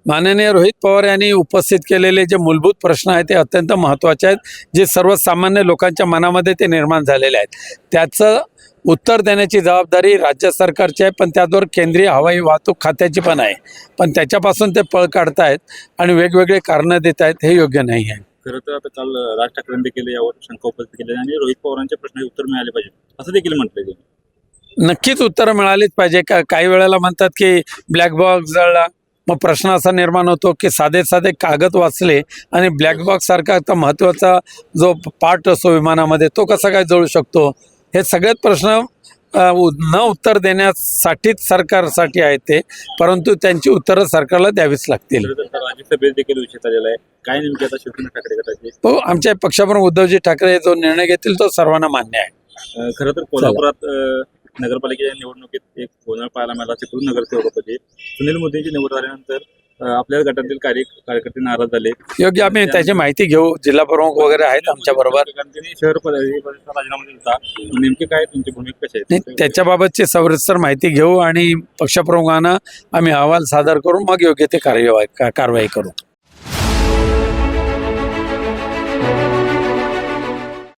माननीय रोहित पवार यांनी उपस्थित केलेले जे मूलभूत प्रश्न आहेत ते अत्यंत महत्त्वाचे आहेत, जे सर्वसामान्य लोकांच्या मनामध्ये ते निर्माण झालेले आहेत. त्याचं उत्तर देण्याची जबाबदारी राज्य सरकारची आहे, पण त्याचबरोबर केंद्रीय हवाई वाहतूक खात्याची पण आहे. पण त्याच्यापासून ते पळ काढतायत आणि वेगवेगळे कारणं देत आहेत, हे योग्य नाही आहे. खरं तर आता काल राज ठाकरेंनी देखील यावर शंका उपस्थित केली आणि रोहित पवारांच्या प्रश्नाचे उत्तर मिळाले पाहिजे असं देखील म्हटलं गेलं. नक्कीच उत्तरं मिळालीच पाहिजे. काही वेळेला म्हणतात की ब्लॅक बॉक्स जळला, मग प्रश्न असा निर्माण होतो की साधे साधे कागद वाचले आणि ब्लॅक बॉक्स सारखा आता महत्त्वाचा जो पार्ट असतो विमानामध्ये तो कसा काय जळू शकतो. हे सगळेच प्रश्न न उत्तर देण्यासाठीच सरकारसाठी आहेत ते, परंतु त्यांची उत्तरं सरकारला द्यावीच लागतील. राज्यसभेत देखील विषय आलेला आहे. काय नेमके आता शिवसेना ठाकरे गटाचे तो आमच्या पक्षप्रमुख उद्धवजी ठाकरे जो निर्णय घेतील तो सर्वांना मान्य आहे. खरं तर कोल्हापुरात नगरपालिकेच्या निवडणुकीत एक गोंधळ पाहायला मिळाला. तिकडून नगरसेवकपदी सुनील मोदींची निवड झाल्यानंतर आपल्या गटातील कार्यकर्ते नाराज झाले. योग्य, आम्ही त्याची माहिती घेऊ. जिल्हा प्रमुख वगैरे आहेत आमच्या बरोबर. शहर राजीनामा दिला. नेमके काय तुमची भूमिका कशी आहे? त्याच्याबाबतची सविस्तर माहिती घेऊ आणि पक्षप्रमुखांना आम्ही अहवाल सादर करू, मग योग्य ते कारवाई करू.